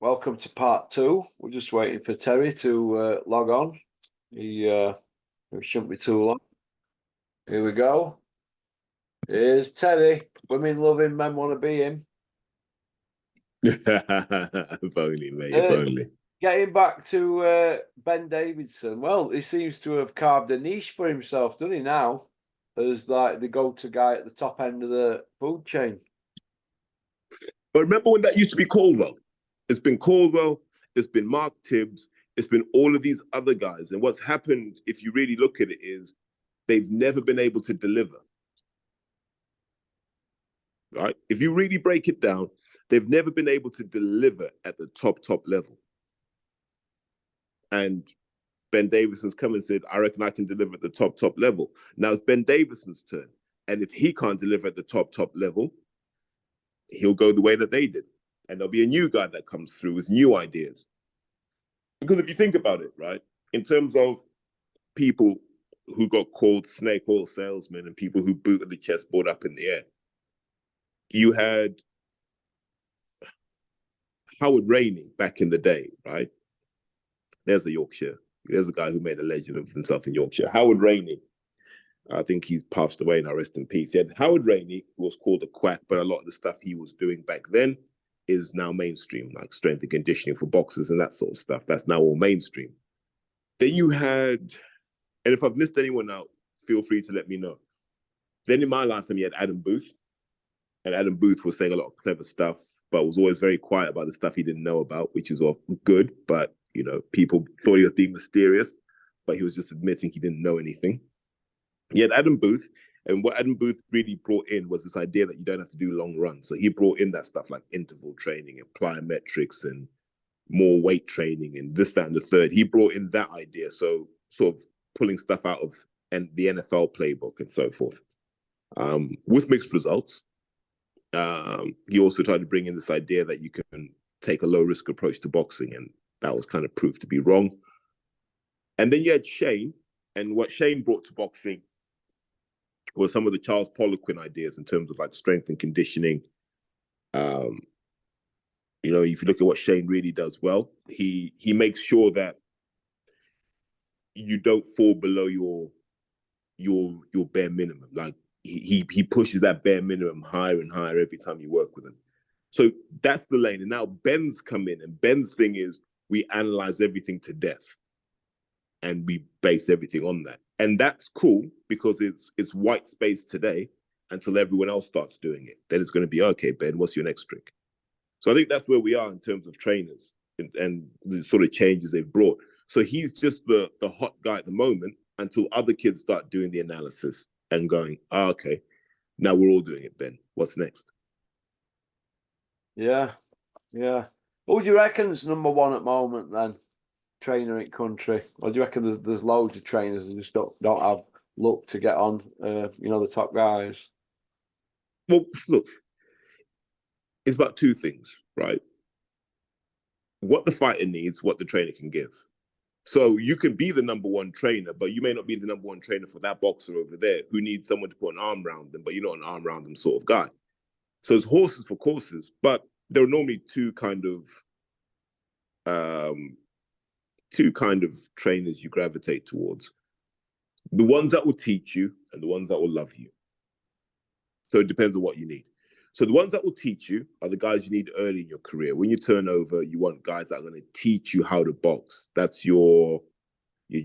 welcome to part two. We're just waiting for Terry to log on. It shouldn't be too long. Here we go. Here's Terry. Women loving men want to be him. If only, mate. If only. Getting back to Ben Davidson. Well, he seems to have carved a niche for himself, doesn't he, now? As like the go-to guy at the top end of the food chain. But remember when that used to be Caldwell? It's been Caldwell, it's been Mark Tibbs, it's been all of these other guys. And what's happened, if you really look at it, is they've never been able to deliver. Right? If you really break it down, they've never been able to deliver at the top level. And Ben Davidson's come and said, I reckon I can deliver at the top level. Now it's Ben Davidson's turn. And if he can't deliver at the top level, he'll go the way that they did. And there'll be a new guy that comes through with new ideas. Because if you think about it, right, in terms of people who got called snake oil salesmen and people who booted the chessboard up in the air, you had Howard Rainey back in the day, right? There's a Yorkshire. There's a guy who made a legend of himself in Yorkshire. Howard Rainey. I think he's passed away now, rest in peace. He had Howard Rainey, who was called a quack, but a lot of the stuff he was doing back then is now mainstream, like strength and conditioning for boxers and that sort of stuff. That's now all mainstream. Then you had, and if I've missed anyone out, feel free to let me know. Then in my lifetime, you had Adam Booth. And Adam Booth was saying a lot of clever stuff, but was always very quiet about the stuff he didn't know about, which is all good. But, you know, people thought he was being mysterious, but he was just admitting he didn't know anything. He had Adam Booth, and what Adam Booth really brought in was this idea that you don't have to do long runs. So he brought in that stuff like interval training and plyometrics and more weight training and this, that, and the third. He brought in that idea, so sort of pulling stuff out of the NFL playbook and so forth, with mixed results. He also tried to bring in this idea that you can take a low-risk approach to boxing, and that was kind of proved to be wrong. And then you had Shane, and what Shane brought to boxing was some of the Charles Poliquin ideas in terms of like strength and conditioning. You know, if you look at what Shane really does well, he makes sure that you don't fall below your bare minimum. Like he pushes that bare minimum higher and higher every time you work with him. So that's the lane. And now Ben's come in, and Ben's thing is we analyze everything to death, and we base everything on that. And that's cool because it's white space today until everyone else starts doing it. Then it's going to be, okay, Ben, what's your next trick? So I think that's where we are in terms of trainers and the sort of changes they've brought. So he's just the hot guy at the moment until other kids start doing the analysis and going, okay, now we're all doing it, Ben. What's next? Yeah. Who do you reckon's number one at the moment then? Trainer in country, or do you reckon there's loads of trainers that just don't have luck to get on? The top guys. Well, look, it's about two things, right? What the fighter needs, what the trainer can give. So you can be the number one trainer, but you may not be the number one trainer for that boxer over there who needs someone to put an arm around them, but you're not an arm around them sort of guy. So it's horses for courses, but there are normally two kind of trainers you gravitate towards. The ones that will teach you and the ones that will love you. So it depends on what you need. So the ones that will teach you are the guys you need early in your career. When you turn over, you want guys that are going to teach you how to box. That's your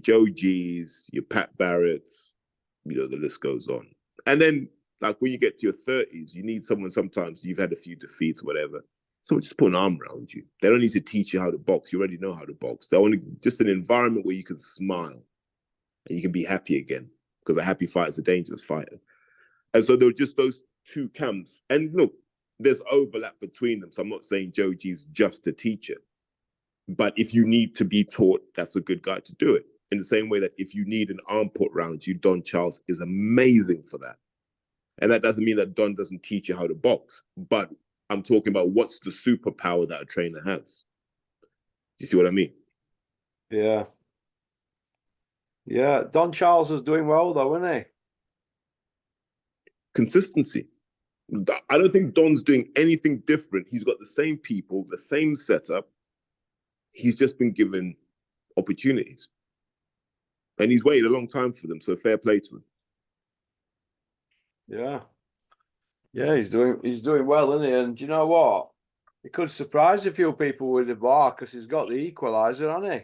Joe G's, your Pat Barrett's, the list goes on. And then like when you get to your 30s, you need someone, sometimes you've had a few defeats, whatever. Someone just put an arm around you. They don't need to teach you how to box. You already know how to box. They want just an environment where you can smile and you can be happy again, because a happy fighter is a dangerous fighter. And so there were just those two camps. And look, there's overlap between them. So I'm not saying Joe G's just a teacher. But if you need to be taught, that's a good guy to do it. In the same way that if you need an arm put around you, Don Charles is amazing for that. And that doesn't mean that Don doesn't teach you how to box. But I'm talking about what's the superpower that a trainer has. Do you see what I mean? Yeah. Don Charles is doing well though, isn't he? Consistency. I don't think Don's doing anything different. He's got the same people, the same setup. He's just been given opportunities. And he's waited a long time for them, so fair play to him. Yeah. Yeah, he's doing well, isn't he? And do you know what? He could surprise a few people with the bar because he's got the equaliser, hasn't he?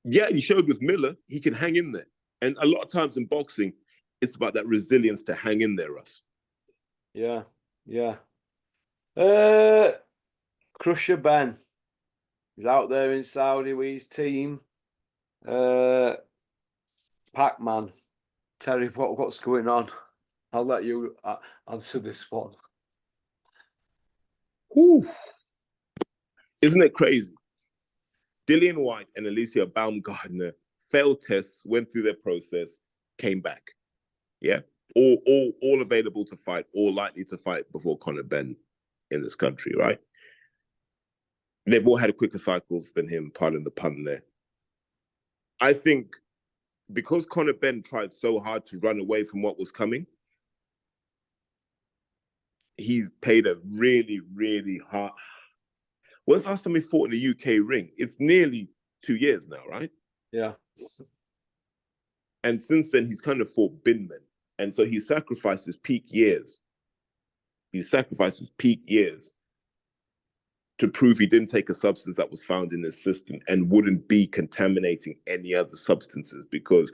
Yeah, he showed with Miller, he can hang in there. And a lot of times in boxing, it's about that resilience to hang in there, Russ. Yeah, yeah. Crusher Ben. He's out there in Saudi with his team. Pac-Man. Terry, what's going on? I'll let you answer this one. Whew. Isn't it crazy? Dillian White and Alicia Baumgardner failed tests, went through their process, came back. Yeah. All available to fight, all likely to fight before Conor Benn in this country, right? They've all had quicker cycles than him, pardon the pun there. I think because Conor Benn tried so hard to run away from what was coming, he's paid a really, really hard. When's the last time he fought in the UK ring? It's nearly 2 years now, right? Yeah. And since then, he's kind of fought binmen. And so he sacrifices peak years. He sacrifices peak years to prove he didn't take a substance that was found in his system and wouldn't be contaminating any other substances. Because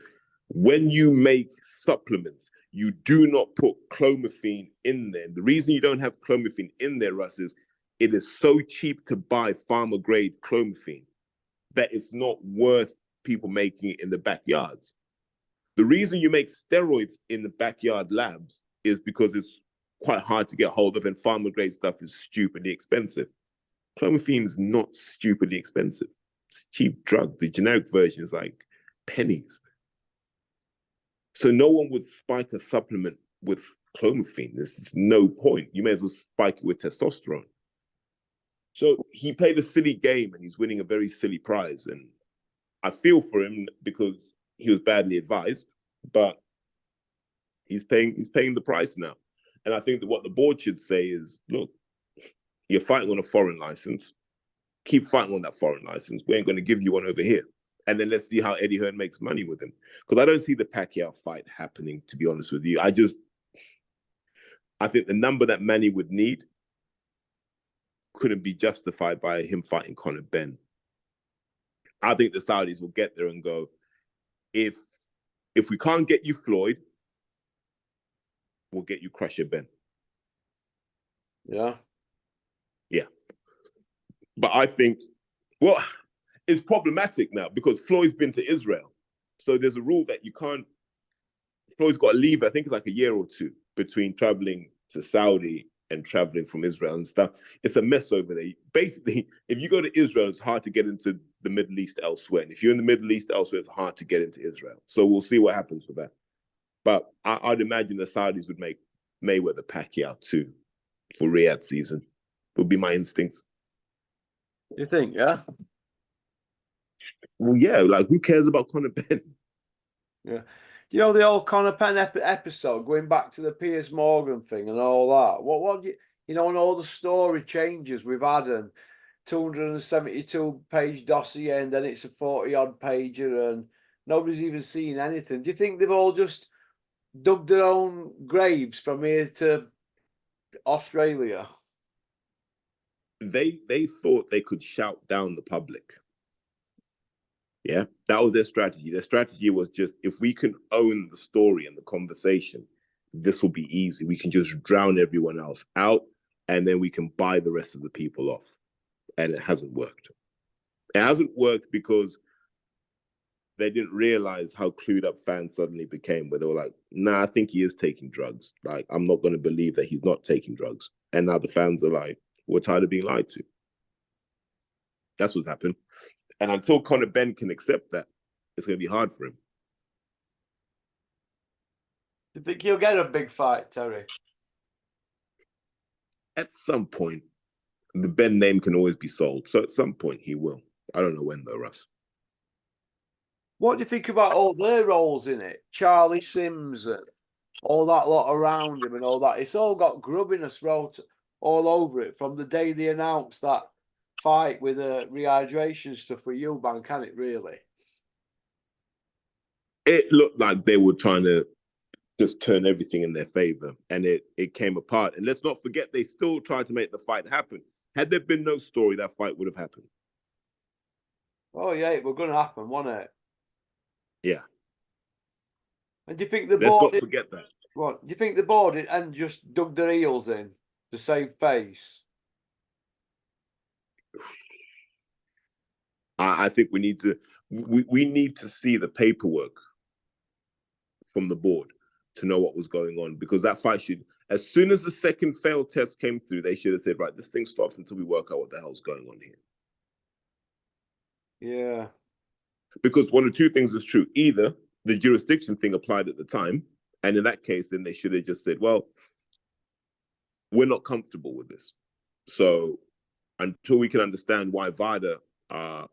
when you make supplements, you do not put clomiphene in there. The reason you don't have clomiphene in there, Russ, is it is so cheap to buy pharma grade clomiphene that it's not worth people making it in the backyards. The reason you make steroids in the backyard labs is because it's quite hard to get hold of and pharma grade stuff is stupidly expensive. Clomiphene is not stupidly expensive. It's a cheap drug. The generic version is like pennies. So no one would spike a supplement with clomiphene. There's no point. You may as well spike it with testosterone. So he played a silly game and he's winning a very silly prize. And I feel for him because he was badly advised, but he's paying the price now. And I think that what the board should say is, look, you're fighting on a foreign license. Keep fighting on that foreign license. We ain't going to give you one over here. And then let's see how Eddie Hearn makes money with him. Because I don't see the Pacquiao fight happening, to be honest with you. I think the number that Manny would need couldn't be justified by him fighting Conor Benn. I think the Saudis will get there and go, if we can't get you Floyd, we'll get you Crusher Ben. Yeah. Yeah. But I think, well, it's problematic now because Floyd's been to Israel. So there's a rule that you can't, Floyd's got to leave, I think it's like a year or two between traveling to Saudi and traveling from Israel and stuff. It's a mess over there. Basically, if you go to Israel, it's hard to get into the Middle East elsewhere. And if you're in the Middle East elsewhere, it's hard to get into Israel. So we'll see what happens with that. But I'd imagine the Saudis would make Mayweather Pacquiao too for Riyadh season. Would be my instincts. You think, yeah? Well, yeah, like who cares about Conor Benn? Yeah. Do you know the old Conor Penn episode going back to the Piers Morgan thing and all that? What do you know, and all the story changes we've had and 272-page dossier and then it's a 40-odd pager and nobody's even seen anything. Do you think they've all just dug their own graves from here to Australia? They thought they could shout down the public. Yeah, that was their strategy. Their strategy was just, if we can own the story and the conversation, this will be easy. We can just drown everyone else out and then we can buy the rest of the people off. And it hasn't worked. It hasn't worked because they didn't realize how clued up fans suddenly became, where they were like, nah, I think he is taking drugs. Like, I'm not going to believe that he's not taking drugs. And now the fans are like, we're tired of being lied to. That's what's happened. And until Conor Benn can accept that, it's going to be hard for him. Do you think he'll get a big fight, Terry? At some point, the Benn name can always be sold. So at some point, he will. I don't know when, though, Russ. What do you think about all their roles in it? Charlie Sims and all that lot around him and all that. It's all got grubbiness wrote all over it from the day they announced that fight with a rehydration stuff for Eubank, can it really? It looked like they were trying to just turn everything in their favor, and it came apart. And let's not forget, they still tried to make the fight happen. Had there been no story, that fight would have happened. Oh yeah, it was going to happen, wasn't it? Yeah. And do you think the Let's board? not forget that. What do you think the board and just dug their heels in to save face? I think we need to see the paperwork from the board to know what was going on, because that fight should, as soon as the second failed test came through, they should have said, right, this thing stops until we work out what the hell's going on here. Yeah. Because one of two things is true. Either the jurisdiction thing applied at the time, and in that case, then they should have just said, well, we're not comfortable with this. So until we can understand why VADA are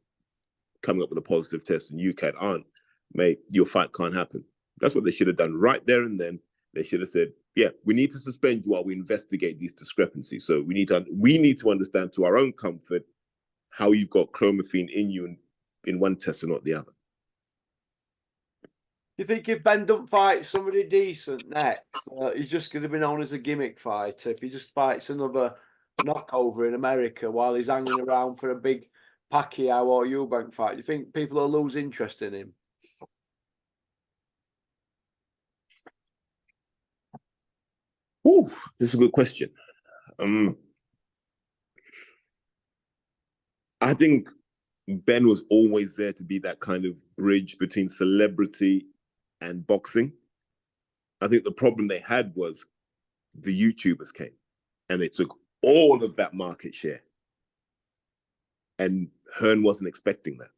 coming up with a positive test and UCAD aren't, mate, your fight can't happen. That's what they should have done right there and then. They should have said, yeah, we need to suspend you while we investigate these discrepancies. So we need to understand to our own comfort how you've got clomiphene in you in one test and not the other. You think if Ben don't fight somebody decent next, he's just going to be known as a gimmick fighter? If he just fights another knockover in America while he's hanging around for a big Pacquiao or Eubank fight, do you think people will lose interest in him? Ooh, this is a good question. I think Ben was always there to be that kind of bridge between celebrity and boxing. I think the problem they had was the YouTubers came and they took all of that market share. And Hearn wasn't expecting that.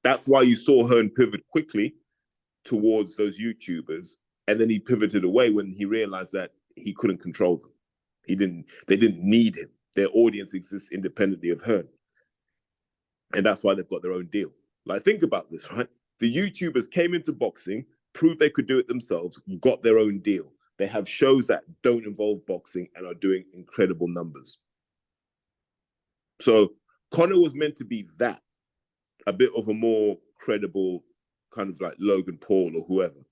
That's why you saw Hearn pivot quickly towards those YouTubers. And then he pivoted away when he realized that he couldn't control them. They didn't need him. Their audience exists independently of Hearn. And that's why they've got their own deal. Like, think about this, right? The YouTubers came into boxing, proved they could do it themselves, got their own deal. They have shows that don't involve boxing and are doing incredible numbers. So Conor was meant to be that, a bit of a more credible kind of like Logan Paul or whoever.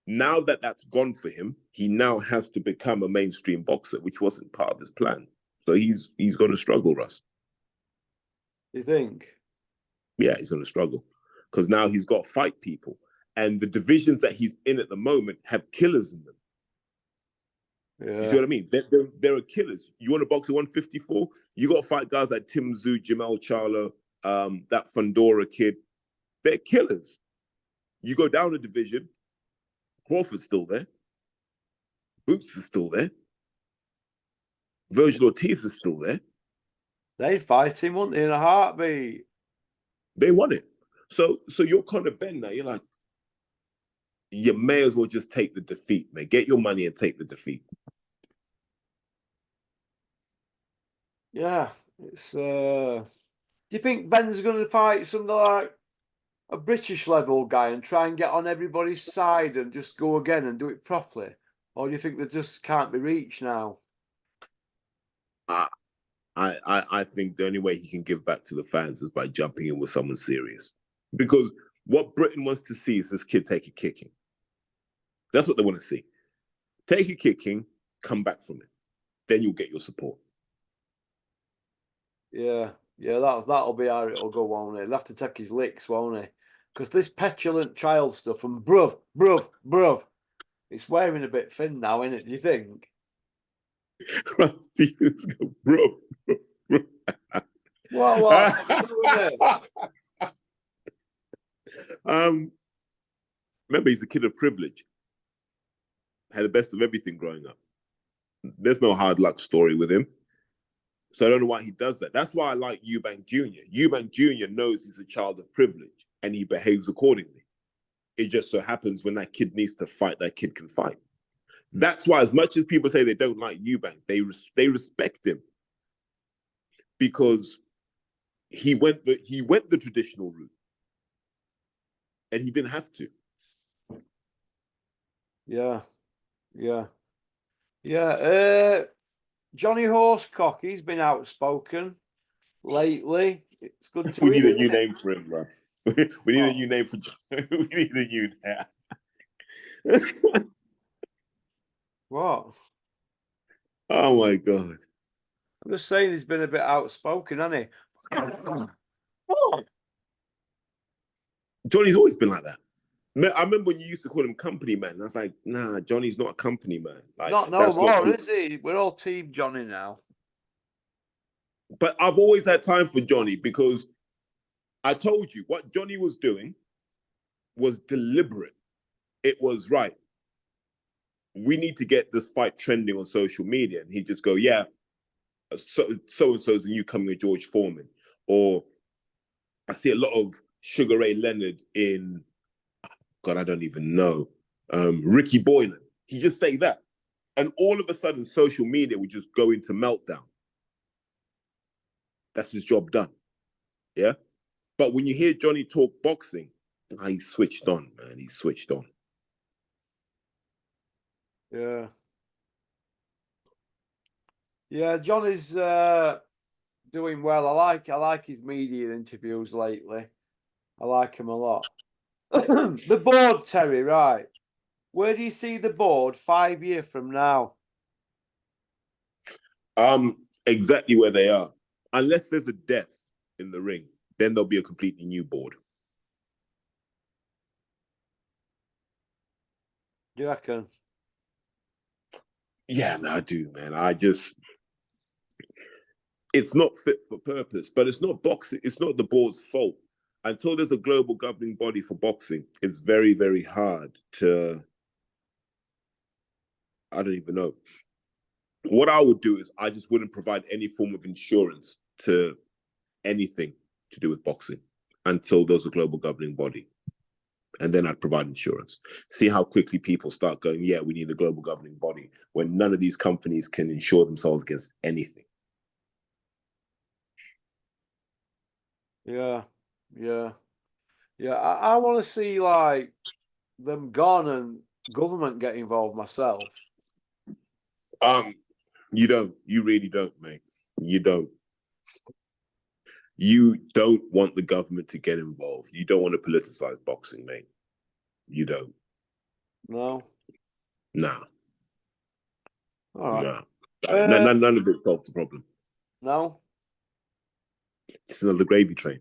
Now that that's gone for him, he now has to become a mainstream boxer, which wasn't part of his plan. So he's going to struggle, Russ. You think? Yeah, he's going to struggle because now he's got to fight people. And the divisions that he's in at the moment have killers in them. Yeah. You see what I mean? There are killers. You want to box at 154? You got to fight guys like Tim Tszyu, Jamel Charlo, that Fundora kid. They're killers. You go down a division, Crawford's still there. Boots is still there. Virgil Ortiz is still there. They'd fight him, wouldn't they, in a heartbeat? They won it. So you're Conor Ben now. You're like, you may as well just take the defeat, man. Get your money and take the defeat. Yeah, it's. Do you think Ben's going to fight something like a British level guy and try and get on everybody's side and just go again and do it properly, or do you think they just can't be reached now? I think the only way he can give back to the fans is by jumping in with someone serious. Because what Britain wants to see is this kid take a kicking. That's what they want to see. Take a kicking, come back from it. Then you'll get your support. Yeah, that'll be how it'll go, won't it? He'll have to take his licks, won't he? Because this petulant child stuff and bruv, it's wearing a bit thin now, isn't it? Do you think? Bro. What? Remember, he's a kid of privilege. Had the best of everything growing up. There's no hard luck story with him. So I don't know why he does that. That's why I like Eubank Jr. Eubank Jr. knows he's a child of privilege and he behaves accordingly. It just so happens when that kid needs to fight, that kid can fight. That's why, as much as people say they don't like Eubank, they respect him because he went the traditional route, and he didn't have to. Yeah. Johnny Horsecock, he's been outspoken lately. It's good to We need hear. a new name for him, bro. We need a new name for we need a new name. What? Oh my god. I'm just saying he's been a bit outspoken, hasn't he? Johnny's always been like that. I remember when you used to call him company man. I was like, nah, Johnny's not a company man. Like, Not no that's not more, cool. is he? We're all team Johnny now. But I've always had time for Johnny because I told you what Johnny was doing was deliberate. It was right. We need to get this fight trending on social media. And he'd just go, yeah, so and so's the new coming of George Foreman. Or I see a lot of Sugar Ray Leonard in, God, I don't even know, Ricky Boylan. He just say that. And all of a sudden, social media would just go into meltdown. That's his job done. Yeah. But when you hear Johnny talk boxing, he's switched on, man. He's switched on. Yeah. Yeah, Johnny's doing well. I like his media interviews lately. I like him a lot. The board, Terry, right? Where do you see the board 5 years from now? Exactly where they are. Unless there's a death in the ring, then there'll be a completely new board. Do you reckon? Yeah, man, I do, man. It's not fit for purpose, but it's not boxing. It's not the board's fault. Until there's a global governing body for boxing, it's very, very hard to, I don't even know. What I would do is I just wouldn't provide any form of insurance to anything to do with boxing until there's a global governing body. And then I'd provide insurance. See how quickly people start going, yeah, we need a global governing body when none of these companies can insure themselves against anything. Yeah, yeah, yeah. I want to see like them gone and government get involved myself. You don't. You really don't, mate. You don't. You don't want the government to get involved. You don't want to politicize boxing, mate. You don't. No. Nah. All right. Nah. None of it solves the problem. No. It's another gravy train.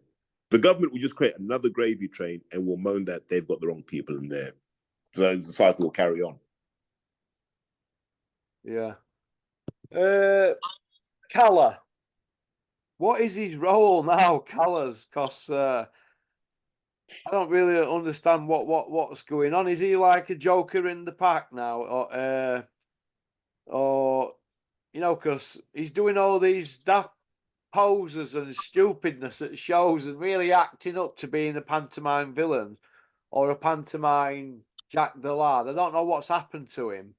The government will just create another gravy train and will moan that they've got the wrong people in there. So the cycle will carry on. Yeah. Calla. What is his role now, Callas? Because I don't really understand what's going on. Is he like a joker in the pack now, or you know, because he's doing all these daft poses and stupidness at shows and really acting up to being a pantomime villain or a pantomime Jack the Lad. I don't know what's happened to him.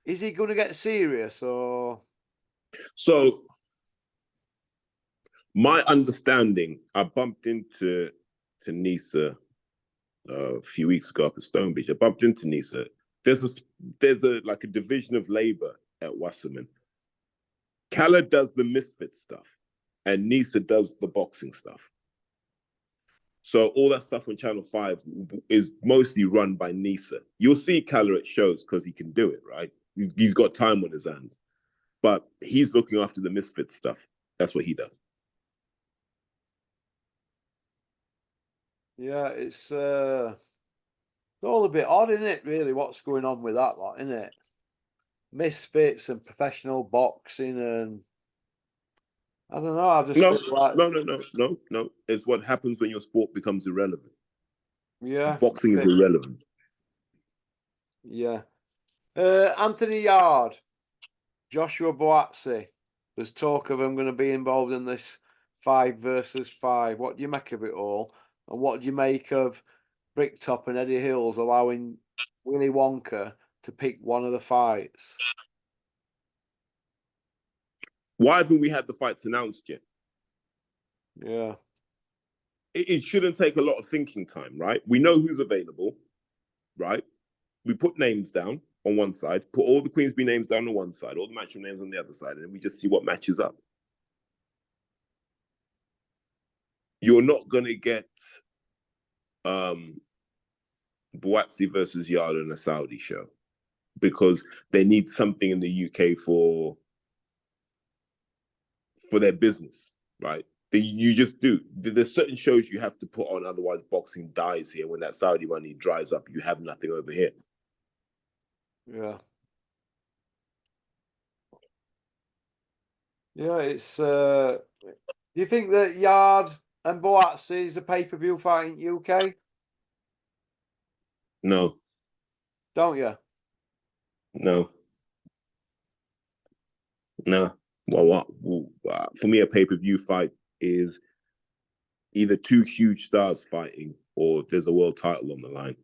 Is he going to get serious or? So my understanding, I bumped into Nisa a few weeks ago up at Stone Beach. I bumped into Nisa. There's a like a division of labor at Wasserman. Calla does the misfit stuff, and Nisa does the boxing stuff. So all that stuff on Channel 5 is mostly run by Nisa. You'll see Calla at shows because he can do it, right? He's got time on his hands. But he's looking after the misfit stuff. That's what he does. Yeah, it's all a bit odd, isn't it? Really, what's going on with that lot, isn't it? Misfits and professional boxing, and I don't know. I just feel like No. It's what happens when your sport becomes irrelevant. yeah, Boxing is irrelevant. yeah. Anthony Yard, Joshua Boatsi. There's talk of him going to be involved in this 5 versus 5. What do you make of it all? And what do you make of Bricktop and Eddie Hills allowing Willy Wonka to pick one of the fights? Why haven't we had the fights announced yet? Yeah. It shouldn't take a lot of thinking time, right? We know who's available, right? We put names down on one side, put all the Queensberry names down on one side, all the matchroom names on the other side, and we just see what matches up. You're not going to get Buatsi versus Yala in a Saudi show because they need something in the UK for their business, right? You just do. There's certain shows you have to put on, otherwise boxing dies here. When that Saudi money dries up, you have nothing over here. Yeah. Yeah, it's do you think that Yard and Buatsi is a pay-per-view fight in UK? No. Don't you? No. No. Well, for me, a pay-per-view fight is either two huge stars fighting or there's a world title on the line.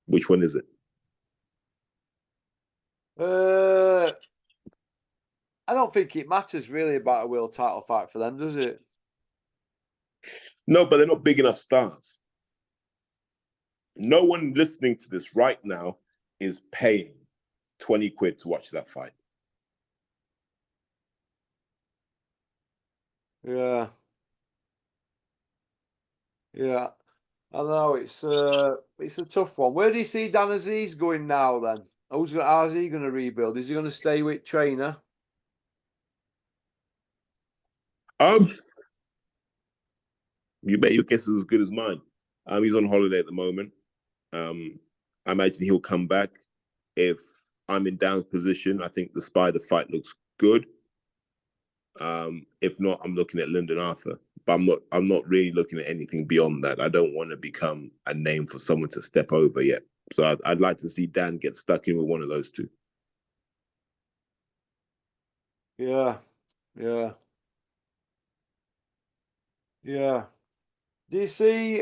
Which one is it? I don't think it matters really about a world title fight for them, does it? No, but they're not big enough stars. No one listening to this right now is paying 20 quid to watch that fight. Yeah. Yeah. I know it's a tough one. Where do you see Dan Aziz going now then? How's he going to rebuild? Is he going to stay with trainer? You bet your guess is as good as mine. He's on holiday at the moment. I imagine he'll come back. If I'm in Dan's position, I think the Spider fight looks good. If not, I'm looking at Lyndon Arthur. But I'm not really looking at anything beyond that. I don't want to become a name for someone to step over yet. So I'd like to see Dan get stuck in with one of those two. Yeah. Yeah. Yeah. Do you see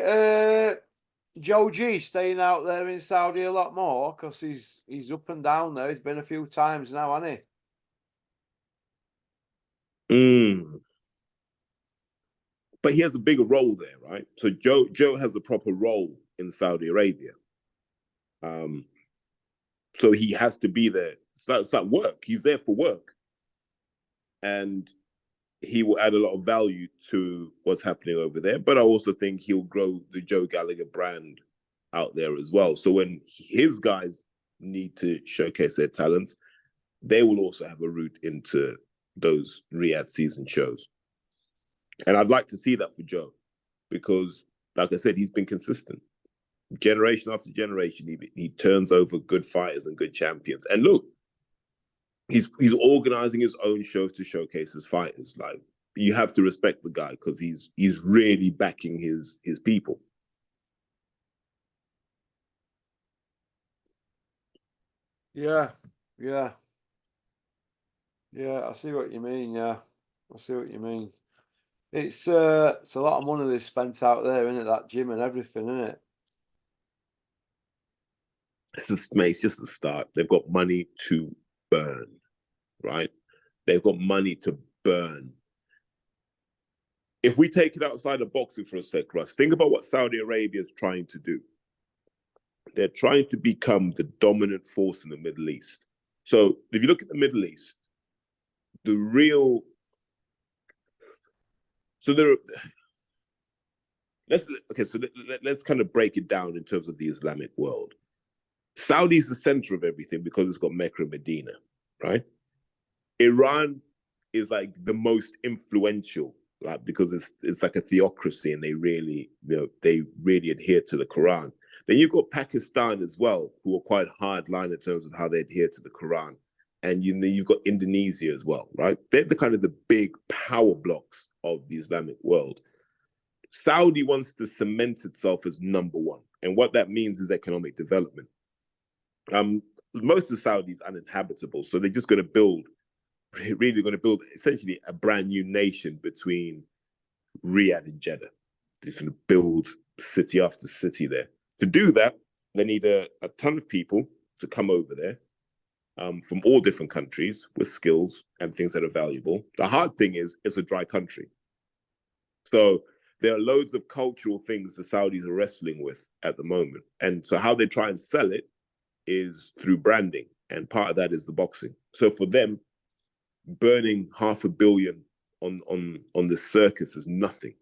Joe G staying out there in Saudi a lot more? Because he's up and down there. He's been a few times now, hasn't he? But he has a bigger role there, right? So Joe has a proper role in Saudi Arabia. So he has to be there. It's like work. He's there for work. And he will add a lot of value to what's happening over there. But I also think he'll grow the Joe Gallagher brand out there as well. So when his guys need to showcase their talents, they will also have a route into those Riyadh season shows. And I'd like to see that for Joe because, like I said, he's been consistent. Generation after generation, he turns over good fighters and good champions. And look, he's organizing his own shows to showcase his fighters. Like, you have to respect the guy because he's really backing his people. Yeah, yeah, yeah. I see what you mean. Yeah, I see what you mean. It's a lot of money they spent out there, isn't it? That gym and everything, isn't it? It's just the start. They've got money to burn, right? They've got money to burn. If we take it outside of boxing for a sec, Russ, think about what Saudi Arabia is trying to do. They're trying to become the dominant force in the Middle East. So if you look at the Middle East, the real... So there are... let's kind of break it down in terms of the Islamic world. Saudi is the center of everything because it's got Mecca and Medina, right? Iran is like the most influential, like because it's like a theocracy and they really adhere to the Quran. Then you've got Pakistan as well, who are quite hardline in terms of how they adhere to the Quran. And you've got Indonesia as well, right? They're the kind of the big power blocks of the Islamic world. Saudi wants to cement itself as number one. And what that means is economic development. Most of Saudi is uninhabitable, so they're just going to build essentially a brand new nation between Riyadh and Jeddah. They're going to build city after city there. To do that, they need a ton of people to come over there from all different countries with skills and things that are valuable. The hard thing is it's a dry country. So there are loads of cultural things the Saudis are wrestling with at the moment. And so how they try and sell it is through branding, and part of that is the boxing. So for them, burning $500 million on the circus is nothing,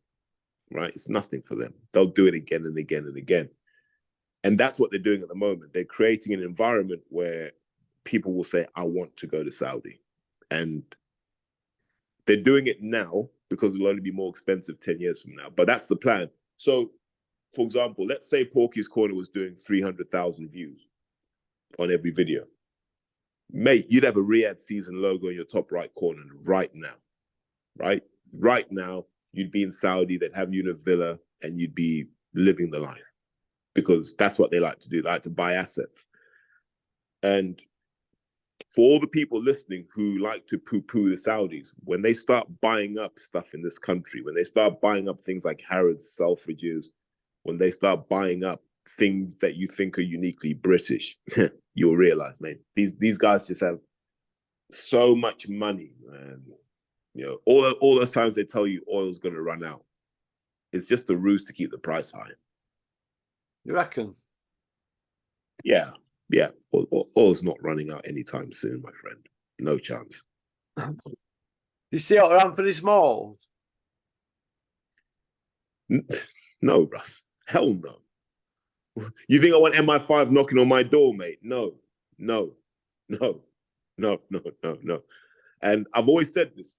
right? It's nothing for them. They'll do it again and again and again. And that's what they're doing at the moment. They're creating an environment where people will say, I want to go to Saudi. And they're doing it now because it'll only be more expensive 10 years from now. But that's the plan. So, for example, let's say Porky's Corner was doing 300,000 views on every video. Mate, you'd have a Riyadh season logo in your top right corner right now, right? Right now, you'd be in Saudi, they'd have you in a villa, and you'd be living the life, because that's what they like to do. They like to buy assets. And for all the people listening who like to poo-poo the Saudis, when they start buying up stuff in this country, when they start buying up things like Harrods, Selfridges, when they start buying up things that you think are uniquely British, you'll realize, man, these guys just have so much money, man. You know, all those times they tell you oil's going to run out, it's just a ruse to keep the price high. You reckon? Yeah. Oil's not running out anytime soon, my friend. No chance. You see what Anthony Smalls? No, Russ. Hell no. You think I want MI5 knocking on my door, mate? No. And I've always said this.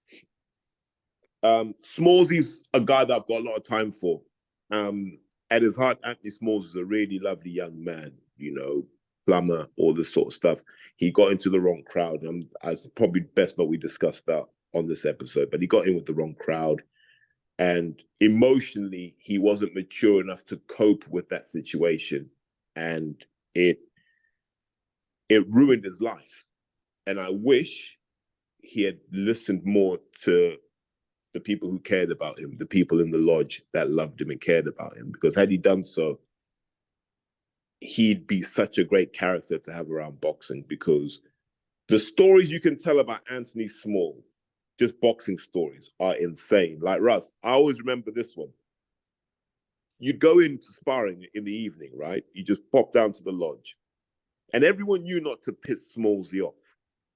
Smallsy's a guy that I've got a lot of time for. At his heart, Anthony Smalls is a really lovely young man, you know, plumber, all this sort of stuff. He got into the wrong crowd. And it's probably best not we discuss that on this episode, but he got in with the wrong crowd. And emotionally, he wasn't mature enough to cope with that situation. And it ruined his life. And I wish he had listened more to the people who cared about him, the people in the lodge that loved him and cared about him. Because had he done so, he'd be such a great character to have around boxing, because the stories you can tell about Anthony Small, just boxing stories, are insane. Like Russ, I always remember this one. You'd go into sparring in the evening, right? You just pop down to the lodge. And everyone knew not to piss Smallsy off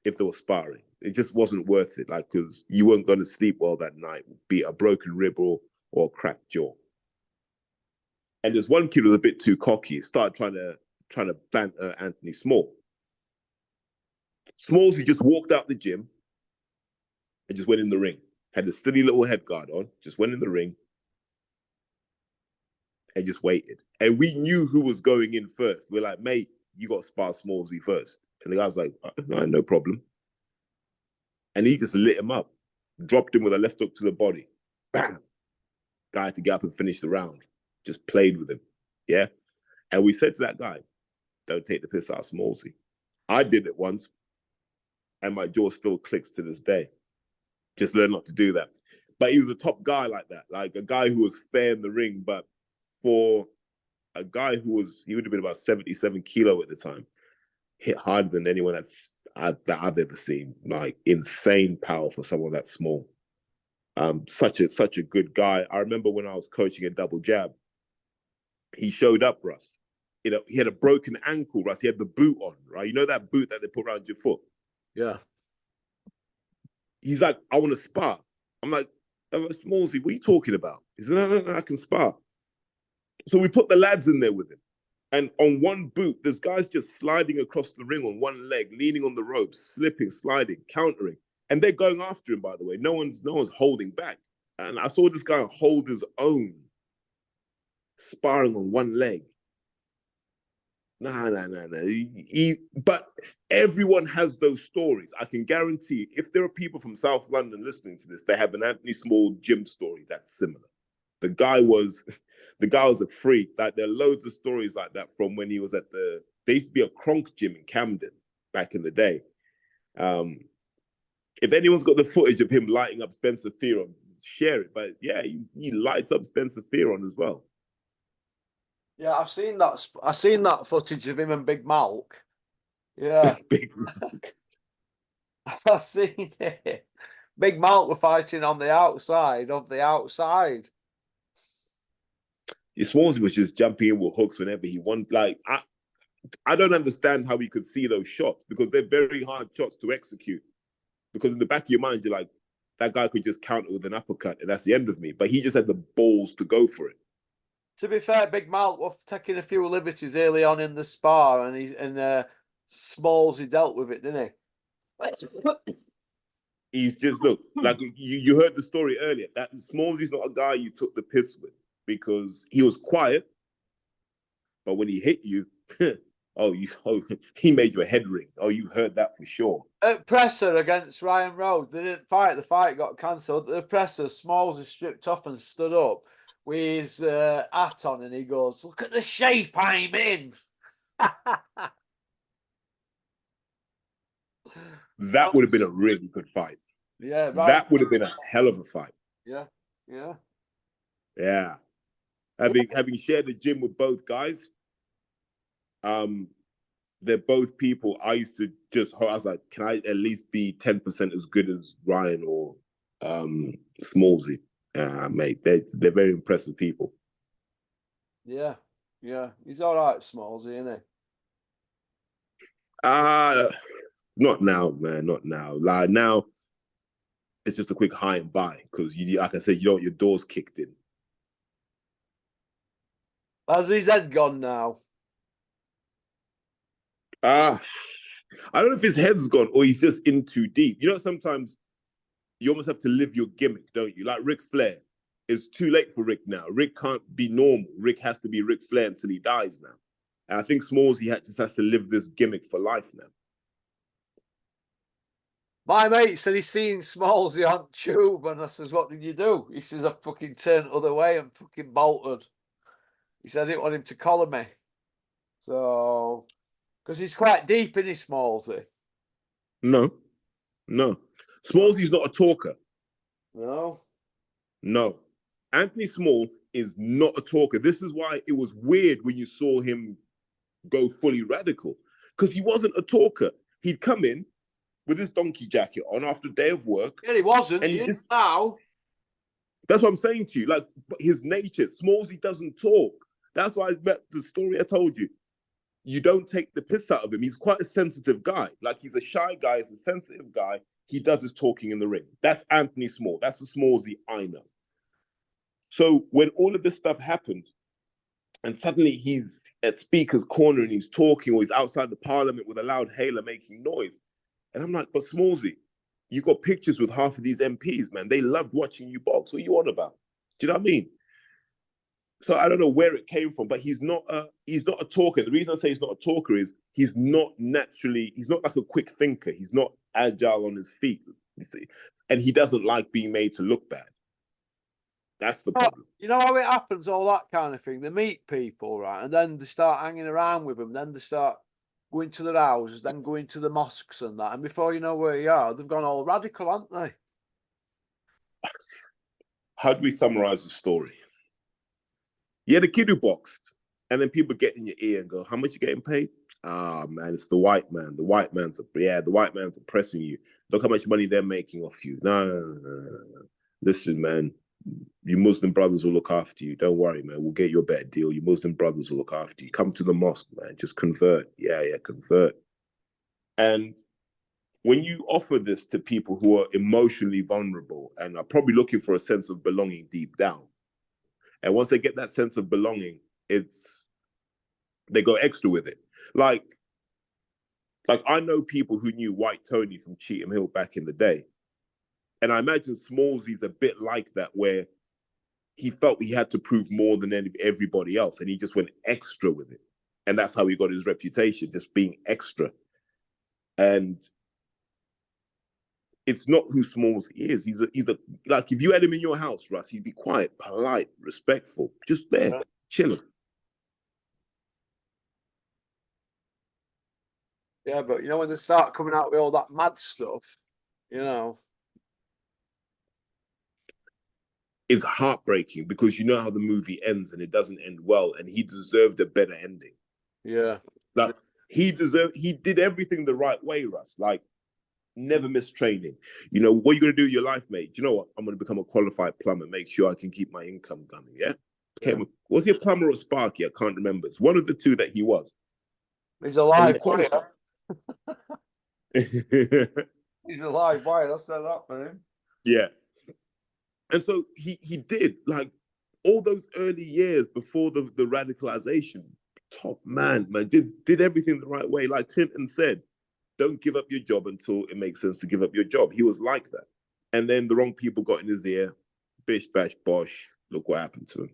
if they were sparring. It just wasn't worth it, like, because you weren't going to sleep well that night, be it a broken rib or a cracked jaw. And there's one kid who was a bit too cocky, started trying to banter Anthony Small. Smalls, he just walked out the gym and just went in the ring. Had a steady little head guard on, just went in the ring and just waited. And we knew who was going in first. We're like, mate, you got to spar Smallsy first. And the guy's like, no problem. And he just lit him up, dropped him with a left hook to the body. Bam! Guy had to get up and finish the round. Just played with him, yeah? And we said to that guy, don't take the piss out of Smallsy. I did it once, and my jaw still clicks to this day. Just learn not to do that. But he was a top guy like that, like a guy who was fair in the ring, but for a guy he would have been about 77 kilo at the time, hit harder than anyone that I've ever seen. Like, insane power for someone that small. Such a good guy. I remember when I was coaching a double jab, he showed up, Russ. You know, he had a broken ankle, Russ. He had the boot on, right? You know that boot that they put around your foot? Yeah. He's like, I want to spar. I'm like, Smallsy, what are you talking about? He said, no, I can spar. So we put the lads in there with him. And on one boot, there's guys just sliding across the ring on one leg, leaning on the ropes, slipping, sliding, countering. And they're going after him, by the way. No one's holding back. And I saw this guy hold his own, sparring on one leg. No. But everyone has those stories. I can guarantee if there are people from South London listening to this, they have an Anthony Small gym story that's similar. The guy was a freak. Like, there are loads of stories like that from when he was at there used to be a Kronk gym in Camden back in the day. If anyone's got the footage of him lighting up Spencer Fearon, share it. But yeah, he lights up Spencer Fearon as well. Yeah, I've seen that. I've seen that footage of him and Big Malk. Yeah, Big Malk. I've seen it. Big Malk were fighting on the outside of the outside. Smallsy was just jumping in with hooks whenever he won. Like, I don't understand how he could see those shots because they're very hard shots to execute. Because in the back of your mind, you're like, that guy could just counter with an uppercut and that's the end of me. But he just had the balls to go for it. To be fair, Big Mal was taking a few liberties early on in the spar, and Smalls he dealt with it, didn't he? He's just look like you heard the story earlier. That Smallsy's not a guy you took the piss with because he was quiet, but when he hit you, he made you a head ring. Oh, you heard that for sure. At Presser against Ryan Rhodes, they didn't fight. The fight got cancelled. At the Presser, Smalls is stripped off and stood up with his hat on, and he goes, "Look at the shape I'm in." That would have been a really good fight. Yeah, right. That would have been a hell of a fight. Yeah, yeah, yeah. Having shared the gym with both guys, they're both people I used to I was like, can I at least be 10% as good as Ryan or Smallsy? Mate, they're very impressive people. Yeah, yeah. He's all right, Smallsy, isn't he? Not now, man. Not now. Like now, it's just a quick high and buy because like I said, you don't want your doors kicked in. Has his head gone now? I don't know if his head's gone or he's just in too deep. You know, sometimes you almost have to live your gimmick, don't you? Like Ric Flair. It's too late for Rick now. Rick can't be normal. Rick has to be Ric Flair until he dies now. And I think Smallsy just has to live this gimmick for life now. My mate said he's seen Smallsy on tube, and I says, "What did you do?" He says, "I fucking turned the other way and fucking bolted." He said, "I didn't want him to collar me." So, because he's quite deep in his Smallsy. No. Smallsy's not a talker. No. Anthony Small is not a talker. This is why it was weird when you saw him go fully radical, because he wasn't a talker. He'd come in with his donkey jacket on after a day of work. Yeah, he wasn't. And he is now. That's what I'm saying to you. Like his nature, Smallsy doesn't talk. That's why I met the story I told you. You don't take the piss out of him. He's quite a sensitive guy. Like he's a shy guy, he's a sensitive guy. He does his talking in the ring. That's Anthony Small. That's the Smallsy I know. So when all of this stuff happened, and suddenly he's at Speaker's Corner and he's talking, or he's outside the Parliament with a loud hailer making noise. And I'm like, but Smallsy, you got pictures with half of these MPs, man. They loved watching you box. What are you on about? Do you know what I mean? So I don't know where it came from, but he's not a talker. The reason I say he's not a talker is he's not like a quick thinker. He's not agile on his feet, you see. And he doesn't like being made to look bad. That's the problem. You know how it happens, all that kind of thing. They meet people, right? And then they start hanging around with them. Then they start going to their houses, then going to the mosques and that. And before you know where you are, they've gone all radical, haven't they? How do we summarize the story? Yeah, the kid who boxed. And then people get in your ear and go, how much you getting paid? Ah, man, it's the white man. The white man's oppressing you. Look how much money they're making off you. No. Listen, man, your Muslim brothers will look after you. Don't worry, man. We'll get you a better deal. Your Muslim brothers will look after you. Come to the mosque, man. Just convert. Yeah, convert. And when you offer this to people who are emotionally vulnerable and are probably looking for a sense of belonging deep down, and once they get that sense of belonging, they go extra with it. Like I know people who knew White Tony from Cheetham Hill back in the day. And I imagine Smallsy's a bit like that, where he felt he had to prove more than everybody else, and he just went extra with it. And that's how he got his reputation, just being extra. And it's not who Smallsy is. He's a like, if you had him in your house, Russ, he'd be quiet, polite, respectful, just there, chilling. Yeah, but you know, when they start coming out with all that mad stuff, you know. It's heartbreaking because you know how the movie ends and it doesn't end well, and he deserved a better ending. Yeah. Like he did everything the right way, Russ. Like, never missed training. You know, what are you going to do with your life, mate? Do you know what? I'm going to become a qualified plumber, make sure I can keep my income going, yeah? Was he a plumber or a sparky? I can't remember. It's one of the two that he was. He's a And he live wire. qualified. He's a live wire. I said that for him. Yeah. And so he did, like, all those early years before the radicalization, top man, did everything the right way. Like Clinton said, don't give up your job until it makes sense to give up your job. He was like that. And then the wrong people got in his ear. Bish, bash, bosh. Look what happened to him.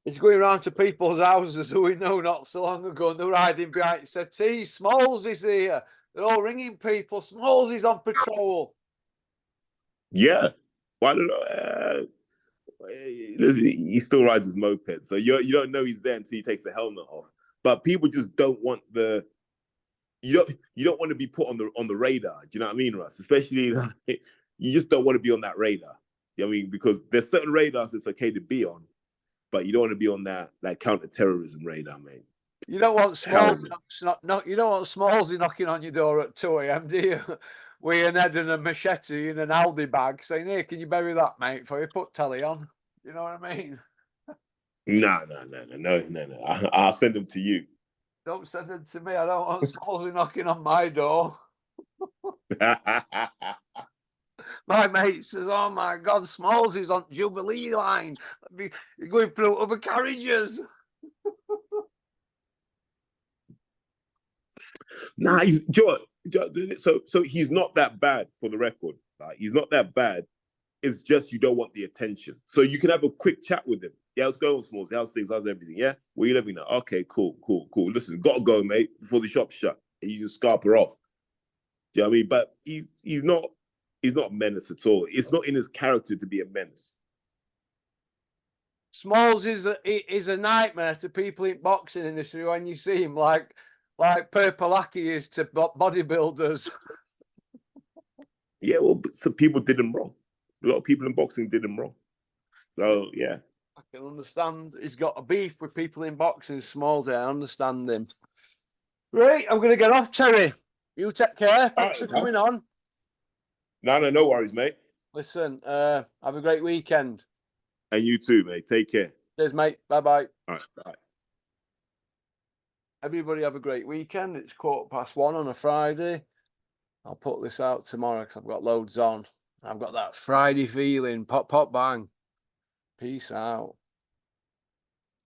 He's going around to people's houses who we know not so long ago, and they're hiding behind settees. Smalls is here. They're all ringing people. Smalls is on patrol. Yeah. Why don't I? He still rides his moped, so you don't know he's there until he takes the helmet off. But people just don't want you don't want to be put on the radar. Do you know what I mean, Russ? Especially you just don't want to be on that radar. You know what I mean? Because there's certain radars it's okay to be on, but you don't want to be on that counter-terrorism radar, mate. You don't want Smalls. You don't want Smallsy knocking on your door at 2 a.m., do you? With an head and a machete in an Aldi bag, saying, "Hey, can you bury that, mate? Before you put telly on." You know what I mean? No. I'll send them to you. Don't send them to me. I don't want Smallsy knocking on my door. My mate says, "Oh my God, Smallsy's on Jubilee line. You're going through other carriages." Nah, so he's not that bad, for the record. Like, he's not that bad. It's just you don't want the attention. So you can have a quick chat with him. Yeah, what's going on, Smalls? How's things? How's everything? Yeah, where you living now? Okay, cool. Listen, gotta go, mate, before the shop's shut. And you just scarp her off. Do you know what I mean? But he's not a menace at all. It's not in his character to be a menace. Smalls is a nightmare to people in boxing industry when you see him, like Perpolaki is to bodybuilders. Yeah, well, some people did him wrong. A lot of people in boxing did him wrong. So yeah, I can understand. He's got a beef with people in boxing. Smalls, I understand him. Right, I'm going to get off, Terry. You take care. Thanks for coming on. No worries, mate. Listen, have a great weekend. And you too, mate. Take care. Cheers, mate. Bye-bye. All right, bye. Everybody have a great weekend. It's 1:15 on a Friday. I'll put this out tomorrow because I've got loads on. I've got that Friday feeling. Pop, pop, bang. Peace out.